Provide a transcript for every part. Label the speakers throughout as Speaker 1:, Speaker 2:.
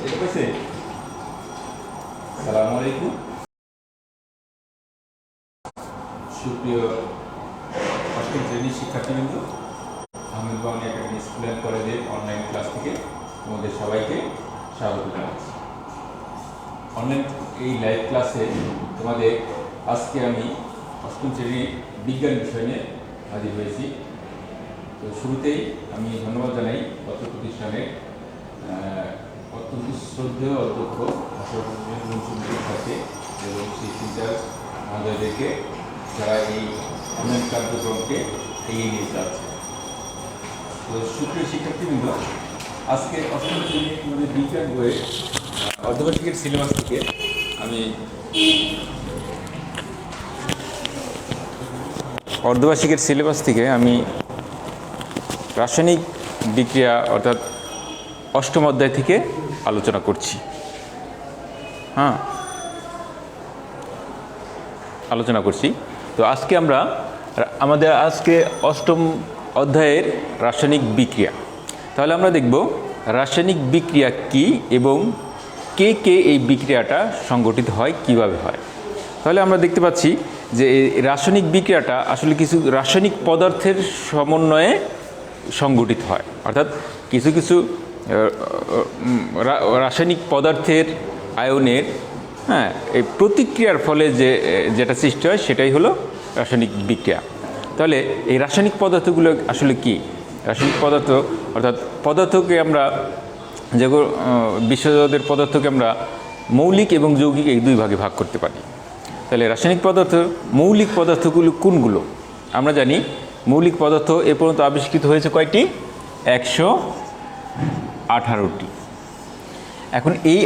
Speaker 1: আসসালামু আলাইকুম সুপ্রিয় অষ্টম শ্রেণীর শিক্ষার্থীবৃন্দ, আহমেদ বাউনী একাডেমি স্কুল অ্যান্ড কলেজের অনলাইন ক্লাস থেকে তোমাদের সবাইকে স্বাগত জানাচ্ছি। অনলাইন এই লাইভ ক্লাসে তোমাদের আজকে আমি অষ্টম শ্রেণীর বিজ্ঞান বিষয় নিয়ে হাজির হয়েছি। তো শুরুতেই আমি ধন্যবাদ জানাই অত্র প্রতিষ্ঠানের অত্যন্ত শ্রদ্ধেয় অধ্যক্ষ সাথে এবং সেই টিচার মহোদয়দেরকে যারা এই অনলাইন কার্যক্রমকে এগিয়ে নিয়ে যাচ্ছে। তো সুপ্রিয় শিক্ষার্থীবৃন্দ, আজকে অষ্টম শ্রেণীর আমাদের বিজ্ঞান বইয়ের অর্ধবার্ষিকের সিলেবাস থেকে আমি রাসায়নিক বিক্রিয়া অর্থাৎ অষ্টম অধ্যায় থেকে আলোচনা করছি। তো আজকে আমাদের অষ্টম অধ্যায়ের রাসায়নিক বিক্রিয়া। তাহলে আমরা দেখব রাসায়নিক বিক্রিয়া কি এবং কে এই বিক্রিয়াটা সংগঠিত হয়, কিভাবে হয়। তাহলে আমরা দেখতে পাচ্ছি যে এই রাসায়নিক বিক্রিয়াটা আসলে কিছু রাসায়নিক পদার্থের সমন্বয়ে সংগঠিত হয়, অর্থাৎ কিছু রাসায়নিক পদার্থের আয়নের এই প্রতিক্রিয়ার ফলে যেটা সৃষ্টি হয় সেটাই হলো রাসায়নিক বিক্রিয়া। তাহলে এই রাসায়নিক পদার্থগুলো আসলে কি? রাসায়নিক পদার্থ অর্থাৎ পদার্থকে আমরা যেগুলো বিশ্বজগতের পদার্থকে আমরা মৌলিক এবং যৌগিক এই দুই ভাগে ভাগ করতে পারি। তাহলে রাসায়নিক মৌলিক পদার্থগুলো কোনগুলো? আমরা জানি মৌলিক পদার্থ এ পর্যন্ত আবিষ্কৃত হয়েছে কয়টি? 118টি। এখন এই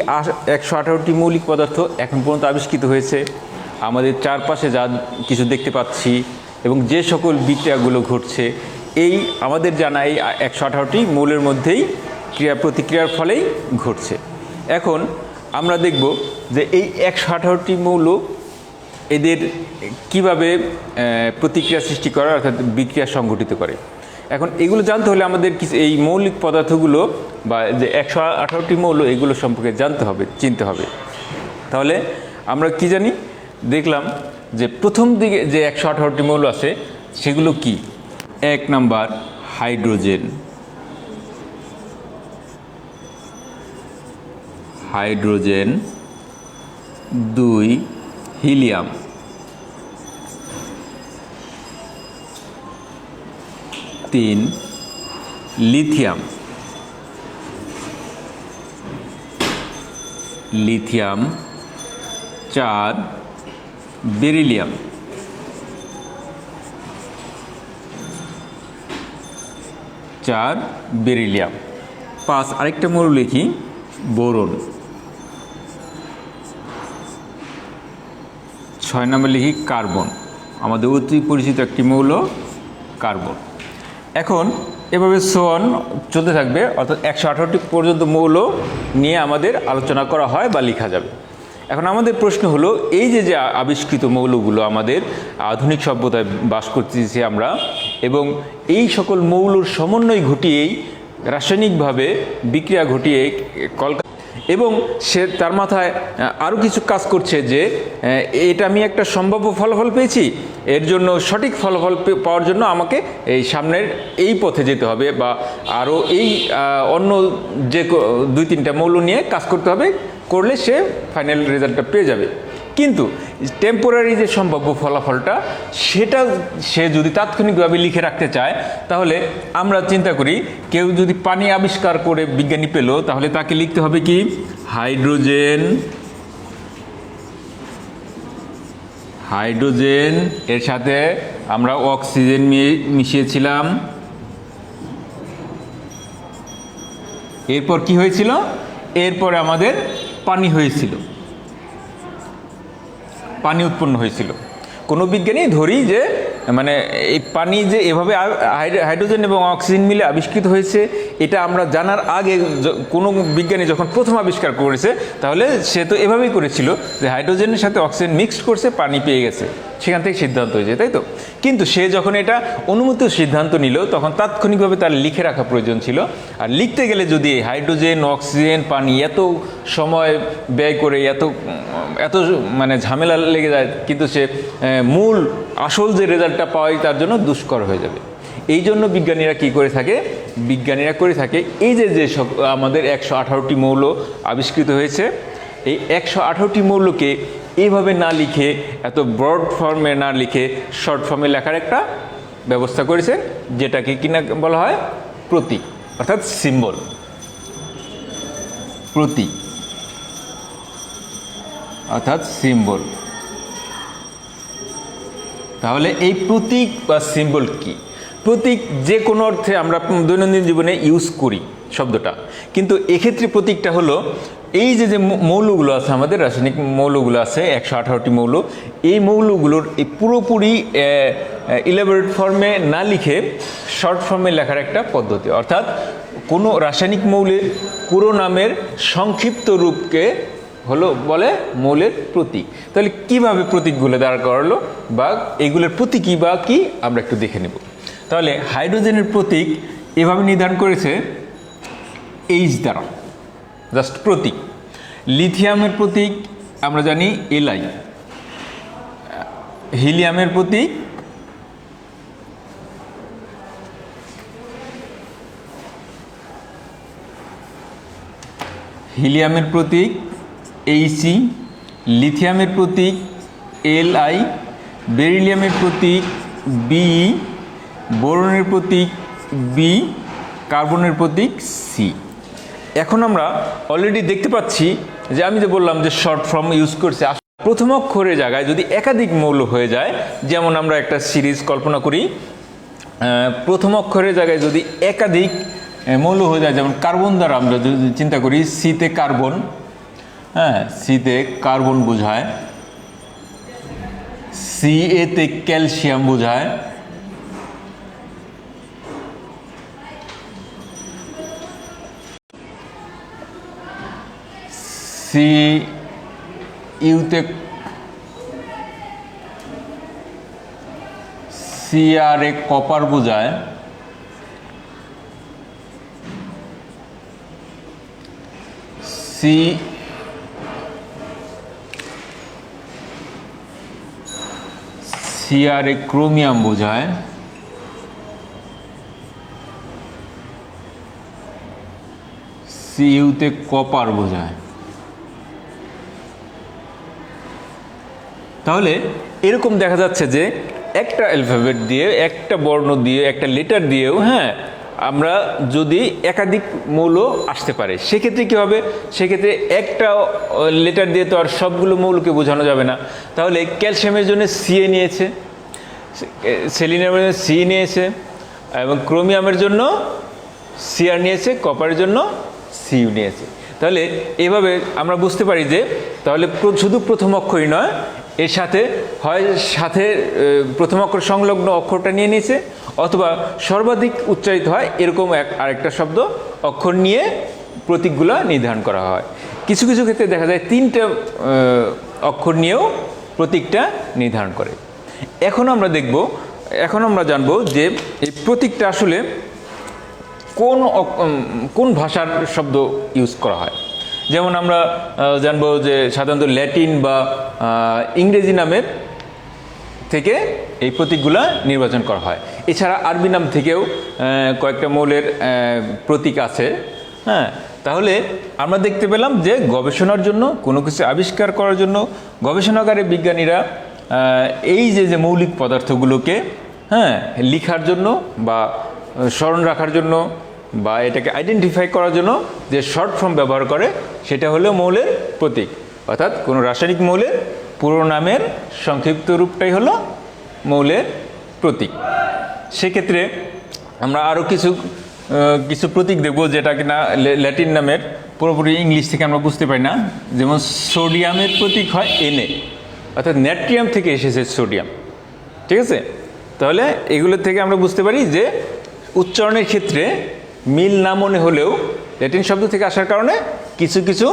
Speaker 1: 118টি মৌলিক পদার্থ এখন পর্যন্ত আবিষ্কৃত হয়েছে। আমাদের চারপাশে যা কিছু দেখতে পাচ্ছি এবং যে সকল বিক্রিয়াগুলো ঘটছে, এই আমাদের জানা এই 118টি মৌলের মধ্যেই ক্রিয়া প্রতিক্রিয়ার ফলেই ঘটছে। এখন আমরা দেখব যে এই 118টি মৌল এদের কিভাবে প্রতিক্রিয়া সৃষ্টি করে অর্থাৎ বিক্রিয়া সংঘটিত করে। এখন এগুলো জানতে হলে আমাদের এই মৌলিক পদার্থগুলো বা যে 118টি মৌল এগুলো সম্পর্কে চিনতে হবে। তাহলে আমরা কি জানি? দেখলাম যে প্রথম দিকে যে 118টি মৌল আছে সেগুলো কি? 1 number hydrogen, 2 helium, 3 lithium, 4 beryllium, 5 আরেকটা মৌল লিখি বোরন, 6 নম্বর লিখি কার্বন, আমাদের অতি পরিচিত একটি মৌল কার্বন। এখন এভাবে চলতে থাকবে, অর্থাৎ 118টি পর্যন্ত মৌল নিয়ে আমাদের আলোচনা করা হয় বা লেখা যাবে। এখন আমাদের প্রশ্ন হলো, এই যে আবিষ্কৃত মৌলগুলো আমাদের আধুনিক সভ্যতায় বাস করতেছি আমরা, এবং এই সকল মৌলর সমন্বয় ঘটিয়েই রাসায়নিকভাবে বিক্রিয়া ঘটিয়ে এবং সে তার মাথায় আরও কিছু কাজ করছে যে এটা আমি একটা সম্ভাব্য ফলাফল পেয়েছি, এর জন্য সঠিক ফলাফল পাওয়ার জন্য আমাকে এই সামনের এই পথে যেতে হবে বা আরও এই অন্য যে 2-3টা মৌল নিয়ে কাজ করতে হবে, করলে সে ফাইনাল রেজাল্টটা পেয়ে যাবে। কিন্তু টেম্পোরারি যে সম্ভাব্য ফলাফলটা সেটা সে যদি তাৎক্ষণিকভাবে লিখে রাখতে চায়, তাহলে আমরা চিন্তা করি কেউ যদি পানি আবিষ্কার করে বিজ্ঞানী পেল, তাহলে তাকে লিখতে হবে কি? হাইড্রোজেন এর সাথে আমরা অক্সিজেন মিশিয়েছিলাম। এরপর কি হয়েছিল? এরপরে আমাদের পানি উৎপন্ন হয়েছিল। কোনো বিজ্ঞানী ধরি যে মানে এই পানি যে এভাবে হাইড্রোজেন এবং অক্সিজেন মিলে আবিষ্কৃত হয়েছে, এটা আমরা জানার আগে কোনো বিজ্ঞানী যখন প্রথম আবিষ্কার করেছে, তাহলে সে তো এভাবেই করেছিল যে হাইড্রোজেনের সাথে অক্সিজেন মিক্সড করছে, পানি পেয়ে গেছে, সেখান থেকে সিদ্ধান্ত হয়েছে, তাই তো? কিন্তু সে যখন এটা অনুমত সিদ্ধান্ত নিল, তখন তাৎক্ষণিকভাবে তার লিখে রাখা প্রয়োজন ছিল। আর লিখতে গেলে যদি হাইড্রোজেন, অক্সিজেন, পানি এত সময় ব্যয় করে এত মানে ঝামেলা লেগে যায়, কিন্তু সে মূল আসল যে রেজাল্টটা পাওয়াই তার জন্য দুষ্কর হয়ে যাবে। এই জন্য বিজ্ঞানীরা কি করে থাকে? বিজ্ঞানীরা করে থাকে এই যে সব আমাদের 118টি মৌল আবিষ্কৃত হয়েছে, এই 118টি মৌলকে এইভাবে না লিখে, এত ব্রড ফর্মে না লিখে শর্ট ফর্মে লেখার একটা ব্যবস্থা করেছেন, যেটাকে কিনা বলা হয় প্রতীক, অর্থাৎ সিম্বল। প্রতীক অর্থাৎ সিম্বল। তাহলে এই প্রতীক বা সিম্বল কি? প্রতীক যে কোনো অর্থে আমরা দৈনন্দিন জীবনে ইউজ করি শব্দটা, কিন্তু এক্ষেত্রে প্রতীকটা হলো এই যে মৌলগুলো আছে, আমাদের রাসায়নিক মৌলগুলো আছে 118টি মৌল, এই মৌলগুলোর এই পুরোপুরি ইলাবোরেট ফর্মে না লিখে শর্ট ফর্মে লেখার একটা পদ্ধতি। অর্থাৎ কোনো রাসায়নিক মৌলের পুরো নামের সংক্ষিপ্ত রূপকে বলে মৌলের প্রতীক। তাহলে কিভাবে প্রতীকগুলো দাঁড় করালো বা এগুলোর প্রতীকই বা কি আমরা একটু দেখে নেব। তাহলে হাইড্রোজেনের প্রতীক এভাবে নির্ধারণ করেছে এইচ দ্বারা, জাস্ট প্রতীক। লিথিয়ামের প্রতীক আমরা জানি Li, হিলিয়ামের Pratik He, লিথিয়ামের Pratik Li, বেরিলিয়ামের Pratik Be, বোরনের প্রতীক B, কার্বনের প্রতীক C। এখন আমরা অলরেডি দেখতে পাচ্ছি যে আমি যে বললাম যে শর্ট ফর্ম ইউজ করছে, প্রথম অক্ষরের জায়গায় যদি একাধিক মৌল হয়ে যায়, যেমন আমরা একটা সিরিজ কল্পনা করি, প্রথম অক্ষরের জায়গায় যদি একাধিক মৌল হয়ে যায়, যেমন কার্বন দ্বারা আমরা যদি চিন্তা করি, সিতে কার্বন, হ্যাঁ সিতে কার্বন বোঝায়, সিএতে ক্যালসিয়াম বোঝায়, সি ইউতে সিআরে কপার বোঝায়, সিআরে ক্রোমিয়াম বোঝায়, সিইউতে কপার বোঝায়। তাহলে এরকম দেখা যাচ্ছে যে একটা অ্যালফাবেট দিয়ে, একটা বর্ণ দিয়ে, একটা লেটার দিয়েও হ্যাঁ আমরা যদি একাধিক মৌল আসতে পারে, সেক্ষেত্রে কী হবে? সেক্ষেত্রে একটা লেটার দিয়ে তো আর সবগুলো মৌলকে বোঝানো যাবে না। তাহলে ক্যালসিয়ামের জন্য সিএ নিয়েছে, সেলিনের জন্য সি নিয়েছে, এবং ক্রোমিয়ামের জন্য সিআর নিয়েছে, কপারের জন্য সিইউ নিয়েছে। তাহলে এভাবে আমরা বুঝতে পারি যে তাহলে শুধু প্রথম অক্ষরই নয়, এর সাথে সাথে প্রথম অক্ষর সংলগ্ন অক্ষরটা নিয়ে নিয়েছে, অথবা সর্বাধিক উচ্চারিত হয় এরকম আরেকটা শব্দ অক্ষর নিয়ে প্রতীকগুলো নির্ধারণ করা হয়। কিছু কিছু ক্ষেত্রে দেখা যায় 3টে অক্ষর নিয়েও প্রতীকটা নির্ধারণ করে। এখন আমরা জানব যে এই প্রতীকটা আসলে কোন ভাষার শব্দ ইউজ করা হয়। যেমন আমরা জানবো যে সাধারণত ল্যাটিন বা ইংরেজি নামের থেকে এই প্রতীকগুলো নির্বাচন করা হয়। এছাড়া আরবি নাম থেকেও কয়েকটা মৌলের প্রতীক আছে। হ্যাঁ, তাহলে আমরা দেখতে পেলাম যে গবেষণার জন্য, কোনো কিছু আবিষ্কার করার জন্য গবেষণাগারে বিজ্ঞানীরা এই যে মৌলিক পদার্থগুলোকে লিখার জন্য বা স্মরণ রাখার জন্য বা এটাকে আইডেন্টিফাই করার জন্য যে শর্ট ফর্ম ব্যবহার করে, সেটা হলো মৌলের প্রতীক। অর্থাৎ কোনো রাসায়নিক মৌলের পুরো নামের সংক্ষিপ্ত রূপটাই হলো মৌলের প্রতীক। সেক্ষেত্রে আমরা আরও কিছু প্রতীক দেখব, যেটা কিনা ল্যাটিন নামের পুরোপুরি ইংলিশ থেকে আমরা বুঝতে পারি না। যেমন সোডিয়ামের প্রতীক হয় Na, অর্থাৎ ন্যাট্রিয়াম থেকে এসেছে সোডিয়াম, ঠিক আছে। তাহলে এগুলো থেকে আমরা বুঝতে পারি যে উচ্চারণের ক্ষেত্রে মিল না মনে হলেও ল্যাটিন শব্দ থেকে আসার কারণে কিছু কিছু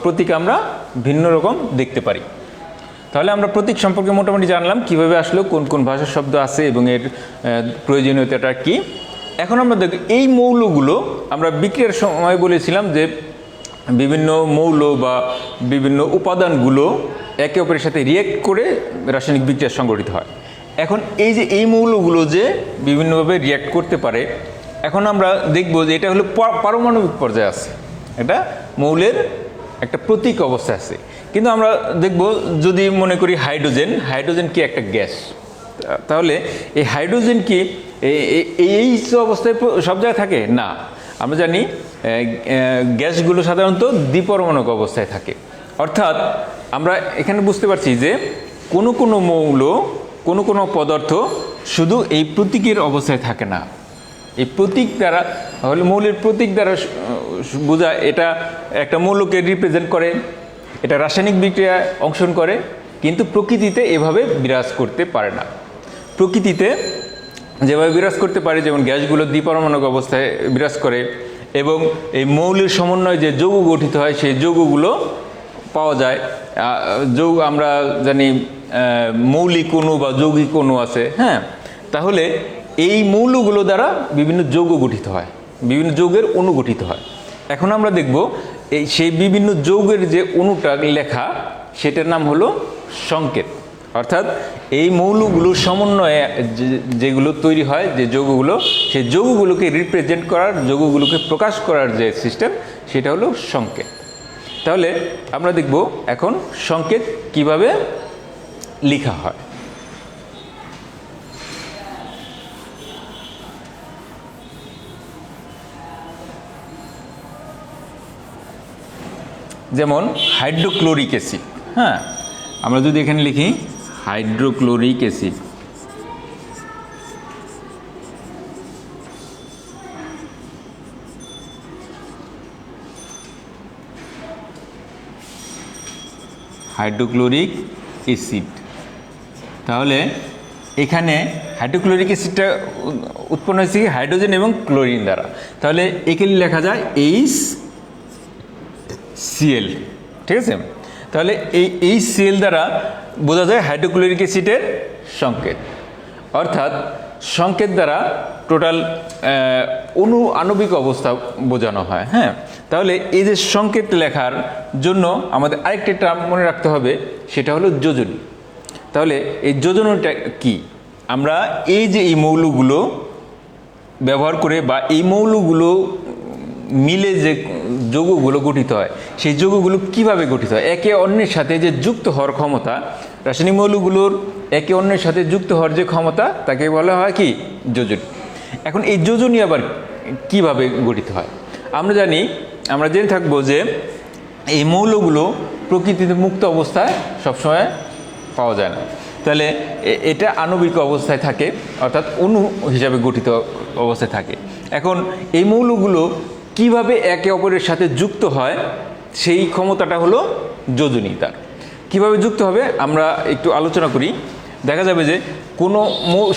Speaker 1: প্রতীক আমরা ভিন্ন রকম দেখতে পারি। তাহলে আমরা প্রতীক সম্পর্কে মোটামুটি জানলাম কীভাবে আসলো, কোন কোন ভাষার শব্দ আছে এবং এর প্রয়োজনীয়তাটা কী। এখন আমরা দেখি এই মৌলগুলো আমরা বিক্রিয়ার সময় বলেছিলাম যে বিভিন্ন মৌল বা বিভিন্ন উপাদানগুলো একে অপরের সাথে রিয়েক্ট করে রাসায়নিক বিক্রিয়া সংঘটিত হয়। এখন এই যে এই মৌলগুলো যে বিভিন্নভাবে রিয়েক্ট করতে পারে, এখন আমরা দেখব যে এটা হলো পারমাণবিক পর্যায়ে আছে, এটা মৌলের একটা প্রতীক অবস্থা আছে। কিন্তু আমরা দেখব যদি মনে করি হাইড্রোজেন কি একটা গ্যাস, তাহলে এই হাইড্রোজেন কি এই অবস্থায় সব জায়গায় থাকে না। আমরা জানি গ্যাসগুলো সাধারণত দ্বিপরমাণুক অবস্থায় থাকে। অর্থাৎ আমরা এখানে বুঝতে পারছি যে কোনো কোনো মৌল, কোনো কোনো পদার্থ শুধু এই প্রতীকের অবস্থায় থাকে না। এই প্রতীক দ্বারা হলে মৌলের প্রতীক দ্বারা বোঝায় এটা একটা মৌলকে রিপ্রেজেন্ট করে, এটা রাসায়নিক বিক্রিয়ায় অংশগ্রহণ করে, কিন্তু প্রকৃতিতে এভাবে বিরাজ করতে পারে না। প্রকৃতিতে যেভাবে বিরাজ করতে পারে, যেমন গ্যাসগুলো দ্বিপরমাণুক অবস্থায় বিরাজ করে এবং এই মৌলের সমন্বয়ে যে যৌগ গঠিত হয় সেই যৌগগুলো পাওয়া যায়। যৌগ আমরা জানি মৌলিক অণু বা যৌগিক অণু আছে, হ্যাঁ। তাহলে এই মৌলগুলো দ্বারা বিভিন্ন যৌগ গঠিত হয়, বিভিন্ন যৌগের অণু গঠিত হয়। এখন আমরা দেখব এই সেই বিভিন্ন যৌগের যে অণুটা লেখা, সেটার নাম হলো সংকেত। অর্থাৎ এই মৌলগুলোর সমন্বয়ে যেগুলো তৈরি হয়, যে যৌগগুলো, সেই যৌগগুলোকে রিপ্রেজেন্ট করার, যৌগগুলোকে প্রকাশ করার যে সিস্টেম, সেটা হলো সংকেত। তাহলে আমরা দেখব এখন সংকেত কিভাবে লেখা হয়। যেমন হাইড্রোক্লোরিক অ্যাসিড, হ্যাঁ, আমরা যদি এখানে লিখি হাইড্রোক্লোরিক অ্যাসিড, হাইড্রোক্লোরিক অ্যাসিড, তাহলে এখানে হাইড্রোক্লোরিক অ্যাসিডটা উৎপন্ন হয়েছে কি হাইড্রোজেন এবং ক্লোরিন দ্বারা। তাহলে এখানে লেখা যায় HCl, ঠিক আছে। তাহলে এই HCl দ্বারা বোঝা যায় হাইড্রোক্লোরিক অ্যাসিডের সংকেত। অর্থাৎ সংকেত দ্বারা টোটাল আণবিক অবস্থা বোঝানো হয়, হ্যাঁ। তাহলে এই যে সংকেত লেখার জন্য আমাদের আরেকটা টার্ম মনে রাখতে হবে, সেটা হলো যোজনী। তাহলে এই যোজনীটা কি? আমরা এই যে এই মৌলগুলো ব্যবহার করে বা এই মৌলগুলো মিলে যে যৌগগুলো গঠিত হয়, সেই যৌগগুলো কিভাবে গঠিত হয়, একে অন্যের সাথে যে যুক্ত হওয়ার ক্ষমতা, রাসায়নিক মৌলগুলোর একে অন্যের সাথে যুক্ত হওয়ার যে ক্ষমতা, তাকে বলা হয় কি যোজনী। এখন এই যোজনী আবার কিভাবে গঠিত হয়? আমরা জেনে থাকবো যে এই মৌলগুলো প্রকৃতিতে মুক্ত অবস্থায় সবসময় পাওয়া যায় না। তাহলে এটা আণবিক অবস্থায় থাকে, অর্থাৎ অণু হিসাবে গঠিত অবস্থায় থাকে। এখন এই মৌলগুলো কিভাবে একে অপরের সাথে যুক্ত হয়, সেই ক্ষমতাটা হলো যোজনী। তার কীভাবে যুক্ত হবে আমরা একটু আলোচনা করি। দেখা যাবে যে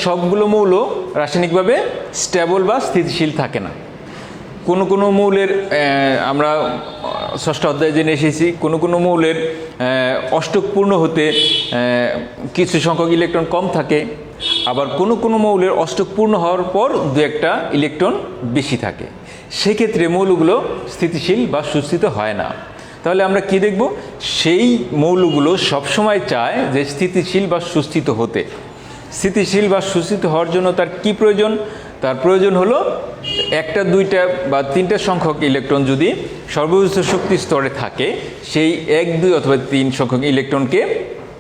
Speaker 1: সবগুলো মৌল রাসায়নিকভাবে স্টেবল বা স্থিতিশীল থাকে না। কোনো মৌলের আমরা ষষ্ঠ অধ্যায়ে জেনে এসেছি, কোনো মৌলের অষ্টক পূর্ণ হতে কিছু সংখ্যক ইলেকট্রন কম থাকে, আবার কোনো মৌলের অষ্টক পূর্ণ হওয়ার পর দু একটা ইলেকট্রন বেশি থাকে। সেক্ষেত্রে মৌলগুলো স্থিতিশীল বা সুস্থিত হয় না। তাহলে আমরা কি দেখব? সেই মৌলগুলো সবসময় চায় যে স্থিতিশীল বা সুস্থিত হতে। স্থিতিশীল বা সুস্থিত হওয়ার জন্য তার কি প্রয়োজন? তার প্রয়োজন হলো একটা, দুইটা বা তিনটা সংখ্যক ইলেকট্রন যদি সর্বোচ্চ শক্তি স্তরে থাকে, সেই 1, 2 অথবা 3 সংখ্যক ইলেকট্রনকে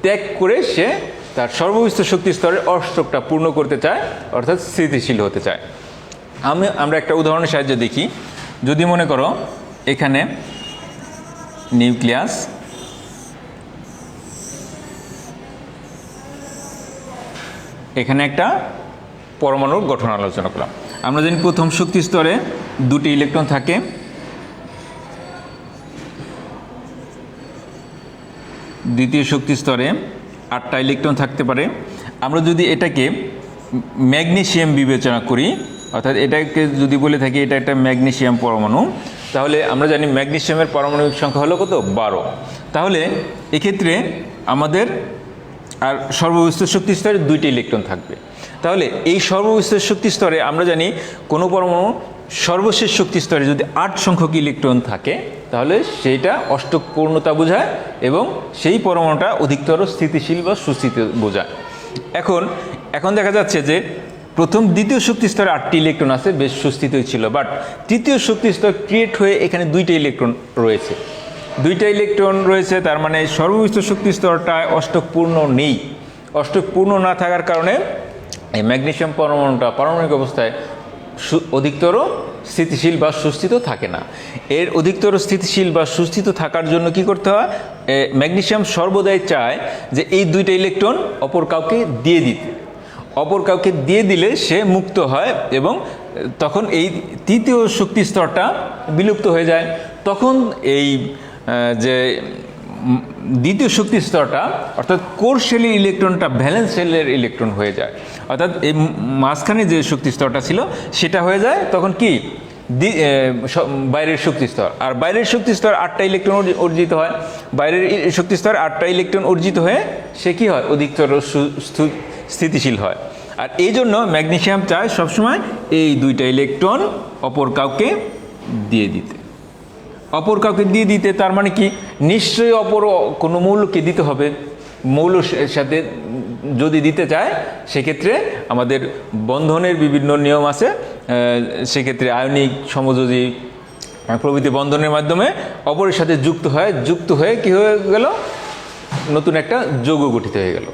Speaker 1: ত্যাগ করে সে তার সর্বোচ্চ শক্তি স্তরের অষ্টকটা পূর্ণ করতে চায়, অর্থাৎ স্থিতিশীল হতে চায়। আমরা একটা উদাহরণের সাহায্যে দেখি। যদি মনে করো এখানে নিউক্লিয়াস, এখানে একটা পরমাণুর গঠন আলোচনা করলাম। আমরা জানি প্রথম শক্তি স্তরে 2টি ইলেকট্রন থাকে, দ্বিতীয় শক্তি স্তরে 8টা ইলেকট্রন থাকতে পারে, আমরা যদি এটাকে ম্যাগনেসিয়াম বিবেচনা করি, অর্থাৎ এটাকে যদি বলে থাকি এটা একটা ম্যাগনেসিয়াম পরমাণু, তাহলে আমরা জানি ম্যাগনেসিয়ামের পারমাণবিক সংখ্যা হলো কত? 12। তাহলে এক্ষেত্রে আমাদের আর সর্ববিস্তর শক্তি স্তরে 2টি ইলেকট্রন থাকবে। তাহলে এই সর্ববিস্তর শক্তি স্তরে আমরা জানি কোনো পরমাণু সর্বশেষ শক্তি স্তরে যদি 8 সংখ্যক ইলেকট্রন থাকে তাহলে সেইটা অষ্টক পূর্ণতা বোঝায় এবং সেই পরমাণুটা অধিকতর স্থিতিশীল বা সুস্থিত বোঝায়। এখন দেখা যাচ্ছে যে প্রথম দ্বিতীয় শক্তি স্তরে 8টি ইলেকট্রন আছে, বেশ সুস্থিতই ছিল, বাট তৃতীয় শক্তি স্তর ক্রিয়েট হয়ে এখানে 2টা ইলেকট্রন রয়েছে। 2টা ইলেকট্রন রয়েছে, তার মানে সর্ববিস্তর শক্তি স্তরটায় অষ্টক পূর্ণ নেই। অষ্টক পূর্ণ না থাকার কারণে এই ম্যাগনেসিয়াম পরমাণুটা পারমাণবিক অবস্থায় অধিকতর স্থিতিশীল বা সুস্থিত থাকে না। এর অধিকতর স্থিতিশীল বা সুস্থিত থাকার জন্য কি করতে হয়? ম্যাগনেসিয়াম সর্বদাই চায় যে এই 2টা ইলেকট্রন অপর কাউকে দিয়ে দিতে, অপর কাউকে দিয়ে দিলে সে মুক্ত হয় এবং তখন এই তৃতীয় শক্তি স্তরটা বিলুপ্ত হয়ে যায়। তখন এই যে দ্বিতীয় শক্তি স্তরটা অর্থাৎ কোর শেলের ইলেকট্রনটা ভ্যালেন্স শেলের ইলেকট্রন হয়ে যায়, অর্থাৎ এই মাঝখানে যে শক্তি স্তরটা ছিল সেটা হয়ে যায় তখন কি বাইরের শক্তি স্তর। আর বাইরের শক্তি স্তর 8টা ইলেকট্রন অর্জিত হয়। বাইরের শক্তি স্তর 8টা ইলেকট্রন অর্জিত হয়ে সে কি হয়? অধিকতর স্থিতিশীল হয়। আর এই জন্য ম্যাগনেসিয়াম চায় সবসময় এই 2টা ইলেকট্রন অপর কাউকে দিয়ে দিতে। অপর কাউকে দিয়ে দিতে তার মানে কি? নিশ্চয়ই অপর কোনো মৌলকে দিতে হবে। মৌলের সাথে যদি দিতে চায় সেক্ষেত্রে আমাদের বন্ধনের বিভিন্ন নিয়ম আছে, সেক্ষেত্রে আয়নিক সমযোজী প্রভৃতি বন্ধনের মাধ্যমে অপরের সাথে যুক্ত হয়ে কি হয়ে গেল? নতুন একটা যৌগ গঠিত হয়ে গেল।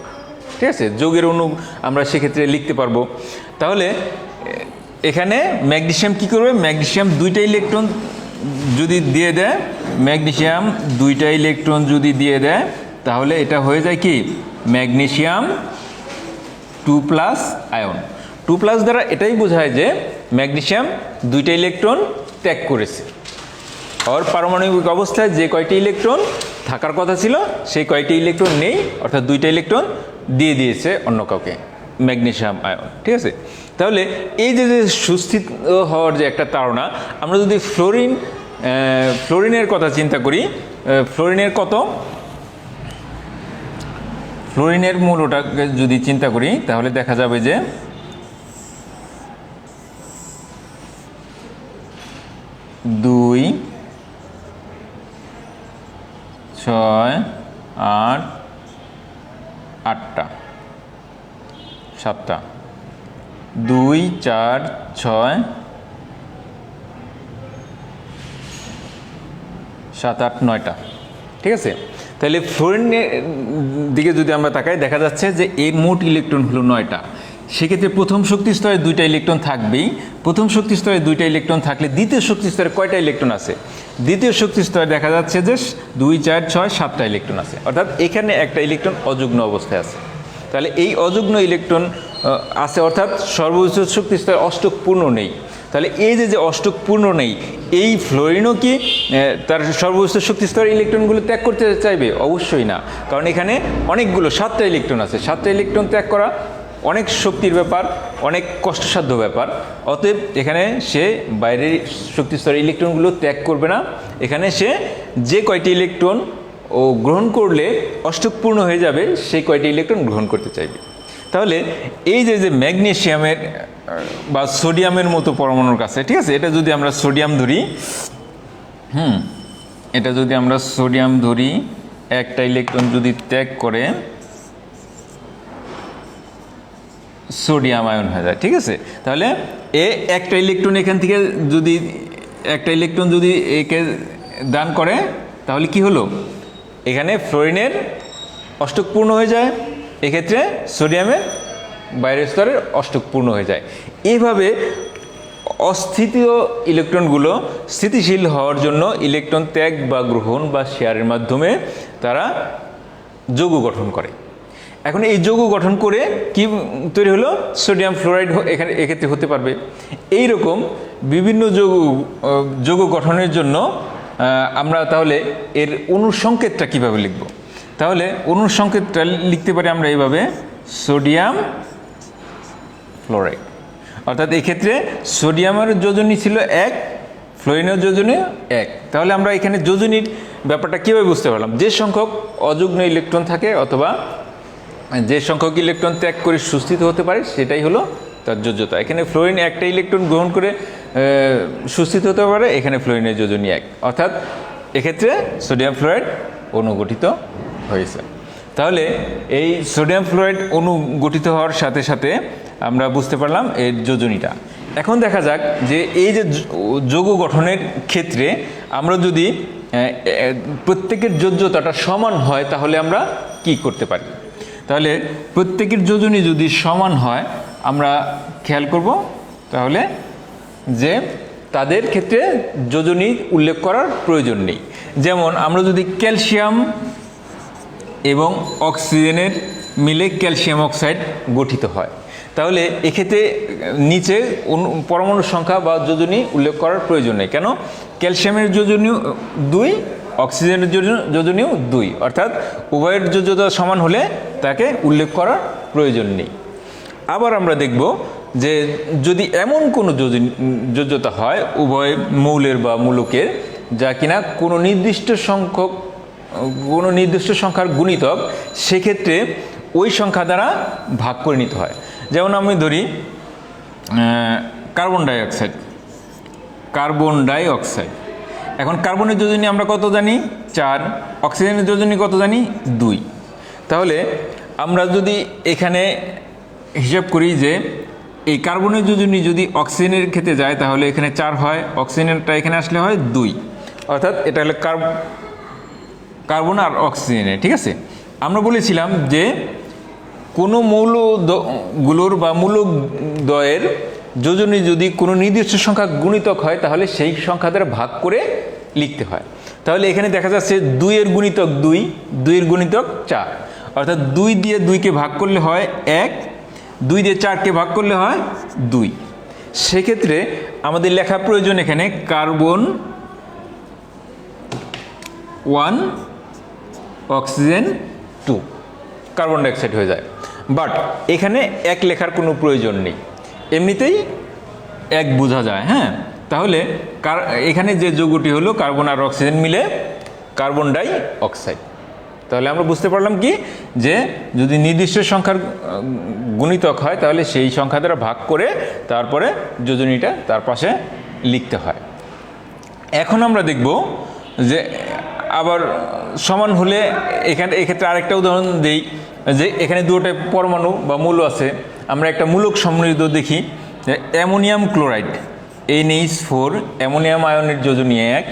Speaker 1: ঠিক আছে, যৌগের অণু আমরা সেক্ষেত্রে লিখতে পারবো। তাহলে এখানে ম্যাগনেসিয়াম কি করবে? ম্যাগনেসিয়াম 2টা ইলেকট্রন যদি দিয়ে দেয়, ম্যাগনেসিয়াম 2টা ইলেকট্রন যদি দিয়ে দেয় তাহলে এটা হয়ে যায় কি? Magnesium 2+ ion. 2+ দ্বারা এটাই বোঝায় যে ম্যাগনেসিয়াম 2টা ইলেকট্রন ত্যাগ করেছে। ওর পারমাণবিক অবস্থায় যে কয়টি ইলেকট্রন থাকার কথা ছিল সেই কয়টি ইলেকট্রন নেই, অর্থাৎ 2টা ইলেকট্রন দিয়ে দিয়েছে অন্য কাউকে, ম্যাগনেসিয়াম আয়ন। ঠিক আছে, তাহলে এই যে সুস্থিত হওয়ার যে একটা তাড়না, আমরা যদি ফ্লোরিনের কথা চিন্তা করি, ফ্লোরিনের মূলটাকে যদি চিন্তা করি তাহলে দেখা যাবে যে 2, 6, 8, 8টা, 7টা, 2, 4, 6, 7, 8, 9টা। ঠিক আছে, তাহলে ফ্লোরিনের দিকে যদি আমরা তাকাই দেখা যাচ্ছে যে এই মোট ইলেকট্রন হলো 9টা। সেক্ষেত্রে প্রথম শক্তি স্তরে 2টা ইলেকট্রন থাকবেই। প্রথম শক্তি স্তরে 2টা ইলেকট্রন থাকলে দ্বিতীয় শক্তি স্তরে কয়টা ইলেকট্রন আছে? দ্বিতীয় শক্তি স্তরে দেখা যাচ্ছে যে 2, 4, 6, 7টা ইলেকট্রন আছে, অর্থাৎ এখানে একটা ইলেকট্রন অযুগ্ম অবস্থায় আছে। তাহলে এই অযুগ্ম ইলেকট্রন আছে, অর্থাৎ সর্বোচ্চ শক্তি স্তরে অষ্টক পূর্ণ নেই। তাহলে এই যে অষ্টক পূর্ণ নেই, এই ফ্লোরিনও কি তার সর্বোচ্চ শক্তি স্তরের ইলেকট্রনগুলো ত্যাগ করতে চাইবে? অবশ্যই না, কারণ এখানে অনেকগুলো 7টা ইলেকট্রন আছে। 7টা ইলেকট্রন ত্যাগ করা অনেক শক্তির ব্যাপার, অনেক কষ্টসাধ্য ব্যাপার। অতএব এখানে সে বাইরের শক্তি স্তরের ইলেকট্রনগুলো ত্যাগ করবে না। এখানে সে যে কয়টি ইলেকট্রন গ্রহণ করলে অষ্টক পূর্ণ হয়ে যাবে সেই কয়টি ইলেকট্রন গ্রহণ করতে চাইবে। তাহলে এই যে ম্যাগনেসিয়ামের বা সোডিয়ামের মতো পরমাণুর কাছে, ঠিক আছে, এটা যদি আমরা সোডিয়াম ধরি, এটা যদি আমরা সোডিয়াম ধরি, একটা ইলেকট্রন যদি ত্যাগ করে সোডিয়াম আয়ন হয়ে যায়। ঠিক আছে, তাহলে একটা ইলেকট্রন এখান থেকে যদি একে দান করে তাহলে কি হলো? এখানে ফ্লোরিনের অষ্টক পূর্ণ হয়ে যায়, এক্ষেত্রে সোডিয়ামের বাইরের স্তরের অষ্টক পূর্ণ হয়ে যায়। এইভাবে অস্থিতীয় ইলেকট্রনগুলো স্থিতিশীল হওয়ার জন্য ইলেকট্রন ত্যাগ বা গ্রহণ বা শেয়ারের মাধ্যমে তারা যৌগ গঠন করে। এখন এই যৌগ গঠন করে কি তৈরি হলো? সোডিয়াম ফ্লোরাইড এক্ষেত্রে হতে পারবে। এই রকম বিভিন্ন যৌগ গঠনের জন্য আমরা তাহলে এর অণুর সংকেতটা কীভাবে লিখব? তাহলে অণুর সংকেতটা লিখতে পারি আমরা এইভাবে, সোডিয়াম ফ্লোরাইড। অর্থাৎ এক্ষেত্রে সোডিয়ামের যোজনী ছিল 1, ফ্লোরিনের যোজনী 1। তাহলে আমরা এখানে যোজনীর ব্যাপারটা কীভাবে বুঝতে পারলাম? যে সংখ্যক অযুগ্ম ইলেকট্রন থাকে অথবা যে সংখ্যক ইলেকট্রন ত্যাগ করে সুস্থিত হতে পারে সেটাই হলো তার যোজ্যতা। এখানে ফ্লোরিন একটা ইলেকট্রন গ্রহণ করে সুস্থিত হতে পারে, এখানে ফ্লোরিনের যোজনী 1, অর্থাৎ এক্ষেত্রে সোডিয়াম ফ্লোরাইড অণু গঠিত হয়েছে। তাহলে এই সোডিয়াম ফ্লোরাইড অণু গঠিত হওয়ার সাথে সাথে আমরা বুঝতে পারলাম এর যোজনীটা। এখন দেখা যাক যে এই যে যৌগ গঠনের ক্ষেত্রে আমরা যদি প্রত্যেকের যোজ্যতাটা সমান হয় তাহলে আমরা কি করতে পারি? তাহলে প্রত্যেকের যোজনী যদি সমান হয় আমরা খেয়াল করব তাহলে যে তাদের ক্ষেত্রে যোজনী উল্লেখ করার প্রয়োজন নেই। যেমন আমরা যদি ক্যালসিয়াম এবং অক্সিজেনের মিলে ক্যালসিয়াম অক্সাইড গঠিত হয়, তাহলে এক্ষেত্রে নিচে পরমাণু সংখ্যা বা যোজনী উল্লেখ করার প্রয়োজন নেই। কেন? ক্যালসিয়ামের যোজনীও 2, অক্সিজেনের যোজনীও 2, অর্থাৎ উভয়ের যোজ্যতা সমান হলে তাকে উল্লেখ করার প্রয়োজন নেই। আবার আমরা দেখব যে যদি এমন কোনো যোজ্যতা হয় উভয় মৌলের বা মূলকের যা কিনা কোনো নির্দিষ্ট সংখ্যার গুণিতক, সেক্ষেত্রে ওই সংখ্যা দ্বারা ভাগ করে নিতে হয়। যেমন আমি ধরি কার্বন ডাই অক্সাইড। এখন কার্বনের যোজনী আমরা কত জানি? 4, অক্সিজেনের যোজনী কত জানি? 2। তাহলে আমরা যদি এখানে হিসাব করি যে এই কার্বনের যোজনী যদি অক্সিজেনের ক্ষেত্রে যায় তাহলে এখানে 4 হয়, অক্সিজেনটা এখানে আসলে হয় 2, অর্থাৎ এটা হলো কার্বন আর অক্সিজেনের। ঠিক আছে, আমরা বলেছিলাম যে কোনো মৌলগুলোর বা মূলকদ্বয়ের যোজনী যদি কোনো নির্দিষ্ট সংখ্যা গুণিতক হয় তাহলে সেই সংখ্যা দ্বারা ভাগ করে লিখতে হয়। তাহলে এখানে দেখা যাচ্ছে 2 এর গুণিতক 2, 2 এর গুণিতক 4, অর্থাৎ 2 দিয়ে 2কে ভাগ করলে হয় 1, 2 দিয়ে 4কে ভাগ করলে হয় 2। সেক্ষেত্রে আমাদের লেখা প্রয়োজন এখানে কার্বন 1, অক্সিজেন 2, কার্বন ডাইঅক্সাইড হয়ে যায়। বাট এখানে 1 লেখার কোনো প্রয়োজন নেই, এমনিতেই 1 বোঝা যায়। হ্যাঁ, তাহলে এখানে যে যৌগটি হলো কার্বন আর অক্সিজেন মিলে কার্বন ডাই অক্সাইড। তাহলে আমরা বুঝতে পারলাম কি যে যদি নির্দিষ্ট সংখ্যার গুণিতক হয় তাহলে সেই সংখ্যা দ্বারা ভাগ করে তারপরে যোজনীটা তার পাশে লিখতে হয়। এখন আমরা দেখব যে আবার সমান হলে এক্ষেত্রে আরেকটা উদাহরণ দিই যে এখানে দুটো পরমাণু বা মৌল আছে, আমরা একটা মূলক সমৃদ্ধ দেখি যে অ্যামোনিয়াম ক্লোরাইড NH4, অ্যামোনিয়াম আয়নের যোজনী 1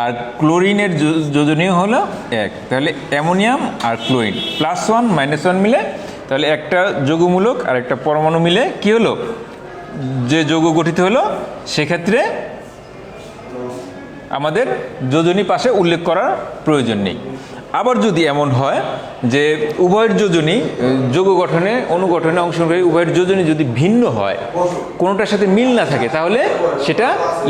Speaker 1: আর ক্লোরিনের যোজনী হলো 1। তাহলে অ্যামোনিয়াম আর ক্লোরিন +1 -1 মিলে, তাহলে একটা যৌগমূলক আর একটা পরমাণু মিলে কি হলো, যে যৌগ গঠিত হলো, সেক্ষেত্রে আমাদের যোজনী পাশে উল্লেখ করার প্রয়োজন নেই। আবার যদি এমন হয় যে উভয়ের যোজনী যৌগ গঠনে অনুগঠনে অংশগ্রহী উভয়ের যোজনী যদি ভিন্ন হয়, কোনোটার সাথে মিল না থাকে, তাহলে সেটা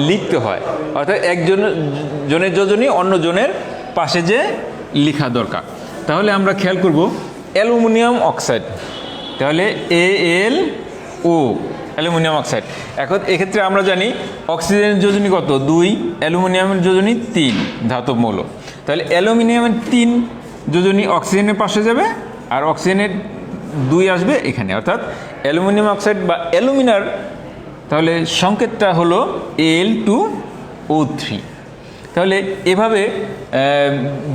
Speaker 1: লিখতে হয়, অর্থাৎ একজনের যোজনী অন্য জনের পাশে যে লেখা দরকার। তাহলে আমরা খেয়াল করব অ্যালুমিনিয়াম অক্সাইড, তাহলে AlO অ্যালুমিনিয়াম অক্সাইড। এখন এক্ষেত্রে আমরা জানি অক্সিজেনের যোজনী কত? 2, অ্যালুমিনিয়ামের যোজনী 3, ধাতব মৌল। তাহলে অ্যালুমিনিয়ামের 3 যোজনী অক্সিজেনের পাশে যাবে আর অক্সিজেনের 2 আসবে এখানে, অর্থাৎ অ্যালুমিনিয়াম অক্সাইড বা অ্যালুমিনার, তাহলে সংকেতটা হলো Al2O3। তাহলে এভাবে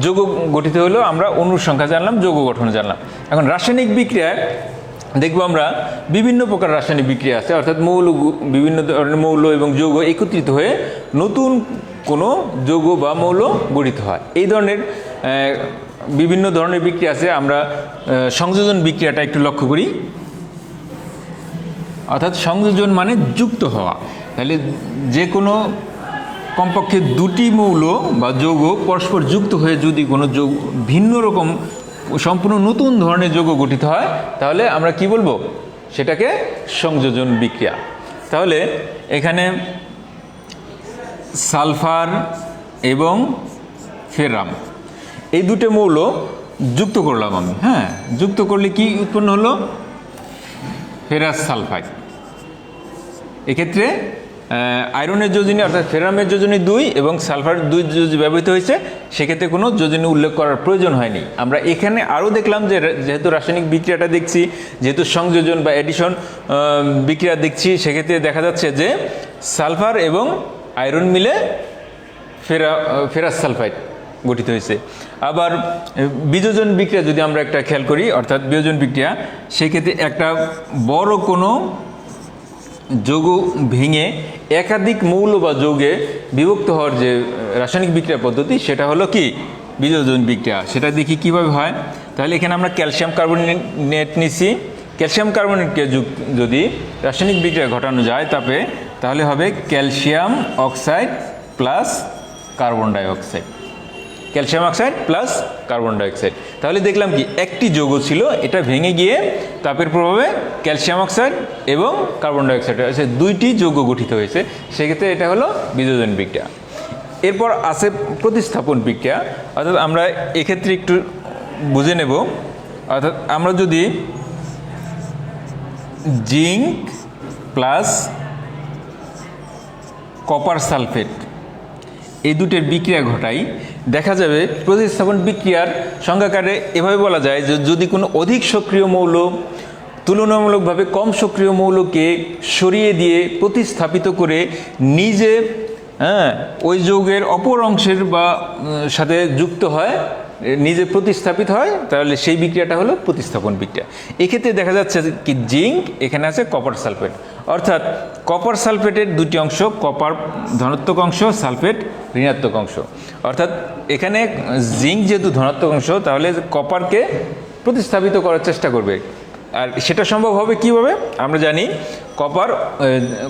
Speaker 1: যৌগ গঠিত হলো, আমরা অণুর সংখ্যা জানলাম, যৌগ গঠন জানলাম। এখন রাসায়নিক বিক্রিয়া দেখবো আমরা বিভিন্ন প্রকার রাসায়নিক বিক্রিয়া আছে, অর্থাৎ বিভিন্ন ধরনের মৌল এবং যৌগ একত্রিত হয়ে নতুন কোনো যৌগ বা মৌল গঠিত হয়। এই ধরনের বিভিন্ন ধরনের বিক্রিয়া আছে। আমরা সংযোজন বিক্রিয়াটা একটু লক্ষ্য করি, অর্থাৎ সংযোজন মানে যুক্ত হওয়া। তাহলে যে কোনো কমপক্ষে 2টি মৌল বা যৌগ পরস্পর যুক্ত হয়ে যদি কোনো যৌগ ভিন্ন রকম সম্পূর্ণ নতুন ধরনের যৌগ গঠিত হয় তাহলে আমরা কি বলবো, সেটাকে সংযোজন বিক্রিয়া। তাহলে এখানে সালফার এবং ফেরাম এই দুটো মৌল যুক্ত করলাম আমি। হ্যাঁ, যুক্ত করলে কি উৎপন্ন হলো? Ferrous sulphide. এক্ষেত্রে আয়রনের যোজনী অর্থাৎ ফেরামের যোজনী 2 এবং সালফার 2 যদি ব্যবহৃত হয়েছে সেক্ষেত্রে কোনো যোজনী উল্লেখ করার প্রয়োজন হয়নি। আমরা এখানে আরও দেখলাম যে যেহেতু রাসায়নিক বিক্রিয়াটা দেখছি, যেহেতু সংযোজন বা এডিশন বিক্রিয়া দেখছি, সেক্ষেত্রে দেখা যাচ্ছে যে সালফার এবং আয়রন মিলে ফেরাস সালফাইড গঠিত হয়েছে। আবার বিযোজন বিক্রিয়া যদি আমরা একটা খেয়াল করি, অর্থাৎ বিয়োজন বিক্রিয়া, সেক্ষেত্রে একটা বড় কোনো যৌগ ভেঙে একাধিক মৌল বা যৌগে বিভক্ত হওয়ার যে রাসায়নিক বিক্রিয়া পদ্ধতি, সেটা হলো কি বিযোজন বিক্রিয়া। সেটা দেখি কিভাবে হয়। তাহলে এখানে আমরা ক্যালসিয়াম কার্বনেট নিছি। ক্যালসিয়াম কার্বনেটকে যদি রাসায়নিক বিক্রিয়া ঘটানো যায় তাহলে হবে calcium oxide plus carbon dioxide. Calcium oxide plus carbon dioxide. তাহলে দেখলাম কি একটি যৌগ ছিল, এটা ভেঙে গিয়ে তাপের প্রভাবে ক্যালসিয়াম অক্সাইড এবং কার্বন ডাইঅক্সাইড আছে, 2টি যৌগ গঠিত হয়েছে। সেক্ষেত্রে এটা হলো বিযোজন বিক্রিয়া। এরপর আছে প্রতিস্থাপন বিক্রিয়া, অর্থাৎ আমরা এক্ষেত্রে একটু বুঝে নেব। অর্থাৎ আমরা যদি জিঙ্ক প্লাস কপার সালফেট এই দুটোর বিক্রিয়া ঘটাই, দেখা যাবে প্রতিস্থাপন বিক্রিয়ার সংজ্ঞাকারে এভাবে বলা যায় যে যদি কোনো অধিক সক্রিয় মৌল তুলনামূলকভাবে কম সক্রিয় মৌলকে সরিয়ে দিয়ে প্রতিস্থাপিত করে নিজে ওই যৌগের অপর অংশের বা সাথে যুক্ত হয়, নিজে প্রতিস্থাপিত হয়, তাহলে সেই বিক্রিয়াটা হলো প্রতিস্থাপন বিক্রিয়া। এক্ষেত্রে দেখা যাচ্ছে কি জিঙ্ক, এখানে আছে কপার সালফেট, অর্থাৎ কপার সালফেটের 2টি অংশ, কপার ধনাত্মক অংশ, সালফেট ঋণাত্মক অংশ। অর্থাৎ এখানে জিঙ্ক যেহেতু ধনাত্মক অংশ, তাহলে কপারকে প্রতিস্থাপিত করার চেষ্টা করবে। আর সেটা সম্ভব হবে কীভাবে? আমরা জানি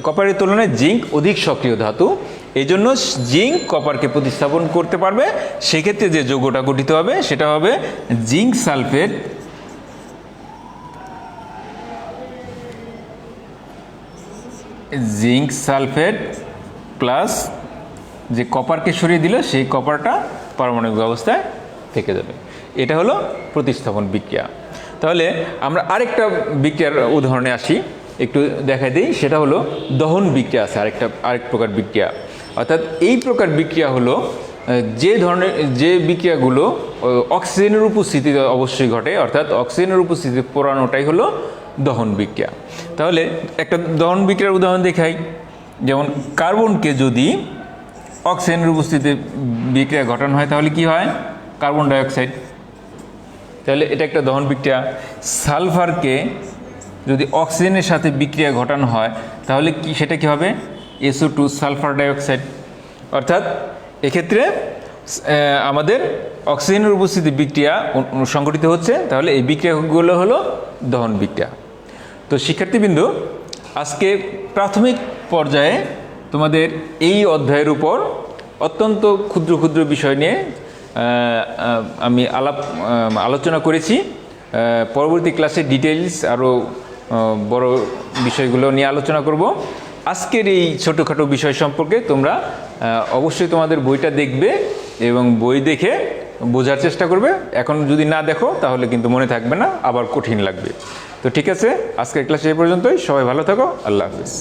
Speaker 1: কপারের তুলনায় জিঙ্ক অধিক সক্রিয় ধাতু, এই জন্য জিঙ্ক কপারকে প্রতিস্থাপন করতে পারবে। সেক্ষেত্রে যে যৌগটা গঠিত হবে সেটা হবে জিঙ্ক সালফেট প্লাস যে কপারকে সরিয়ে দিলে সেই কপারটা পারমাণবিক অবস্থায় থেকে যাবে। এটা হলো প্রতিস্থাপন বিক্রিয়া। তাহলে আমরা আরেকটা বিক্রিয়ার উদাহরণে আসি, একটু দেখাই দিই। সেটা হলো দহন বিক্রিয়া আছে আরেক প্রকার বিক্রিয়া। অর্থাৎ এই প্রকার বিক্রিয়া হলো যে বিক্রিয়াগুলো অক্সিজেনের উপস্থিতিতে অবশ্যই ঘটে, অর্থাৎ অক্সিজেনের উপস্থিতিতে পোড়ানোটাই হলো দহন বিক্রিয়া। তাহলে একটা দহন বিক্রিয়ার উদাহরণ দেখাই। যেমন কার্বনকে যদি অক্সিজেনের উপস্থিতিতে বিক্রিয়া ঘটানো হয় তাহলে কি হয়? Carbon dioxide. তাহলে এটা একটা দহন বিক্রিয়া। সালফারকে যদি অক্সিজেনের সাথে বিক্রিয়া ঘটানো হয় তাহলে সেটা কি হবে? SO2 sulphur dioxide. অর্থাৎ এক্ষেত্রে আমাদের অক্সিজেনের উপস্থিতি বিক্রিয়া সংঘটিত হচ্ছে, তাহলে এই বিক্রিয়াগুলো হলো দহন বিক্রিয়া। তো শিক্ষার্থীবৃন্দ, আজকে প্রাথমিক পর্যায়ে তোমাদের এই অধ্যায়ের উপর অত্যন্ত ক্ষুদ্র ক্ষুদ্র বিষয় নিয়ে আমি আলোচনা করেছি। পরবর্তী ক্লাসে ডিটেইলস আরও বড় বিষয়গুলো নিয়ে আলোচনা করব। আজকের এই ছোটোখাটো বিষয় সম্পর্কে তোমরা অবশ্যই তোমাদের বইটা দেখবে এবং বই দেখে বোঝার চেষ্টা করবে। এখন যদি না দেখো তাহলে কিন্তু মনে থাকবে না, আবার কঠিন লাগবে। তো ঠিক আছে, আজকের ক্লাস এই পর্যন্তই। সবাই ভালো থাকো। আল্লাহ হাফিজ।